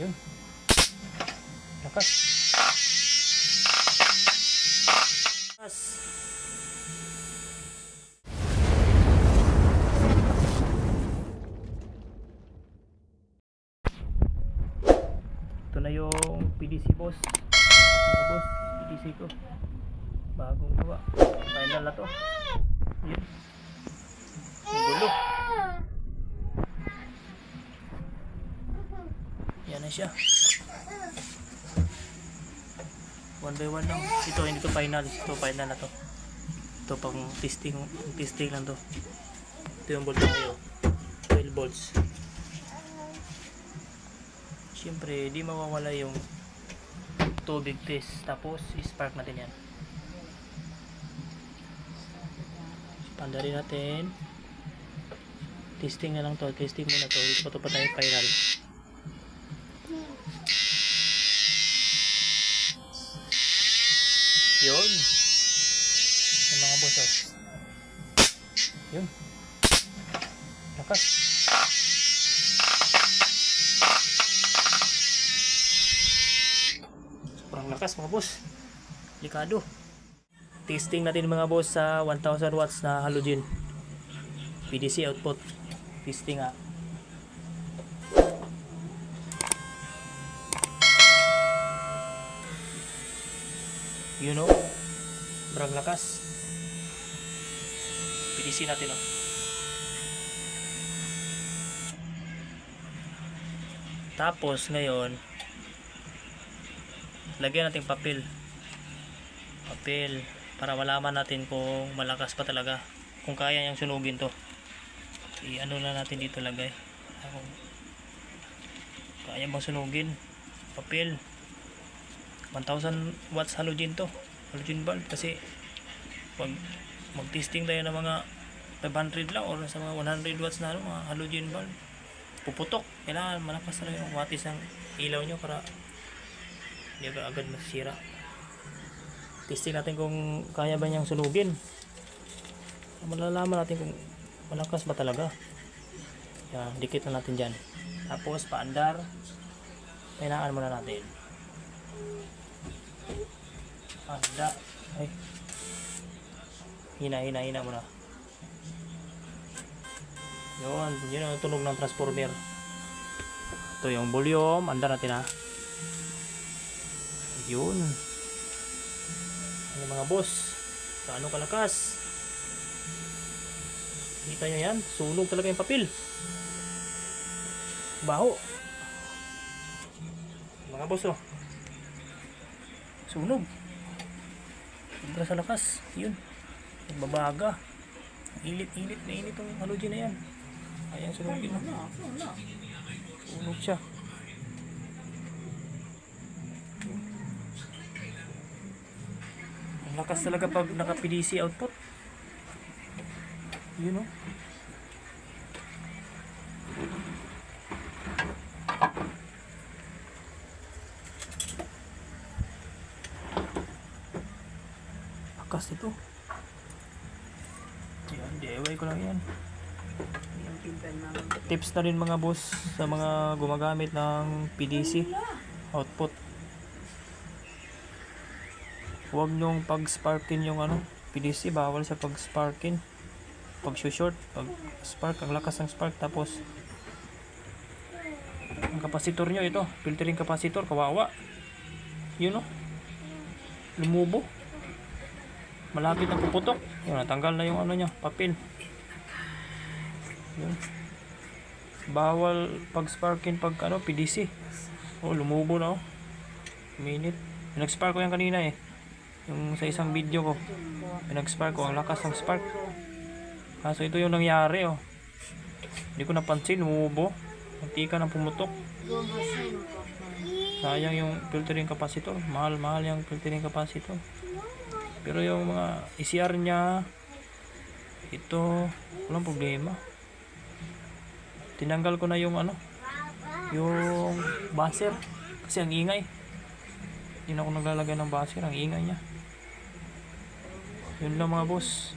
Yun. Lakas. Lakas. Ito na yung PDC boss. Mga boss, PDC ko. Bagong gawa. Final na to. Yun. Ang gulo. Yan na siya. One by one lang. Ito hindi to final. Ito final na to. Ito pang testing. Testing lang to. Ito yung bolt tayo. 12 volts. Siyempre di mawawala yung tubig test. Tapos spark natin yan. Pandarin natin. Testing na lang to. Testing muna to. Ito pa tayo final. Yun. Yung mga boss, oh. Yun. Lakas. Sobrang lakas mga boss. Delikado. Testing natin mga boss sa 1000 watts na halogen. PDC output. Testing nga. You know, sobrang lakas. PDC natin, oh. Tapos ngayon lagyan natin papel para malaman natin kung malakas pa talaga, kung kaya niyang sunugin to. I-ano na natin dito lagay kung kaya bang sunugin. Papel 1000 watts halogen to, halogen bulb. Kasi pag mag-testing tayo ng mga 500 lang or sa mga 100 watts na mga halogen bulb, puputok. Kailangan malakas na yung wattage ng ilaw nyo para hindi agad masira. Testing natin kung kaya ba niyang sunugin. Malalaman natin kung malakas ba talaga. Yan, dikit na natin dyan. Tapos paandar, painaan muna natin. Anda, ay hina muna. Yun ang tunog ng transformer. Ito yung volume. Anda natin, ha. Yun. Ano mga boss, gaano kalakas. Kita nyo yan, sunog talaga yung papel. Baho mga boss, oh. Sunog. Sobra sa lakas. Yun, nagbabaga. Init yung halogen na yan. Ayan, sunugin na. Sunog siya. Ang lakas talaga pag naka PDC output. You know. Lakas ito. Yan, DIY ko lang yan. Tips na rin mga boss sa mga gumagamit ng PDC output. Huwag nyong pag-sparkin yung PDC. Bawal sa pag-sparkin. Pag short, pag spark, ang lakas ng spark. Tapos ang kapasitor nyo, ito filtering kapasitor, kawawa. Yun, no, lumubo, malapit na puputok. Yun, natanggal na yung nya, papel. Yun. Bawal pag sparkin pag PDC. Oh, lumubo na, oh. Minute. Nag-spark ko yan kanina, eh. Yung sa isang video ko, nag-spark ko, ang lakas ng spark. Kaso ito yung nangyari, oh. Hindi ko napansin, lumubo. Mantika ng pumutok. Sayang yung filtering capacitor. Mahal yung filtering capacitor. Pero yung mga ECR nya, ito, walang problema. Tinanggal ko na yung yung buzzer. Kasi ang ingay. Hindi na ako naglalagay ng buzzer. Ang ingay nya. Yun lang mga boss.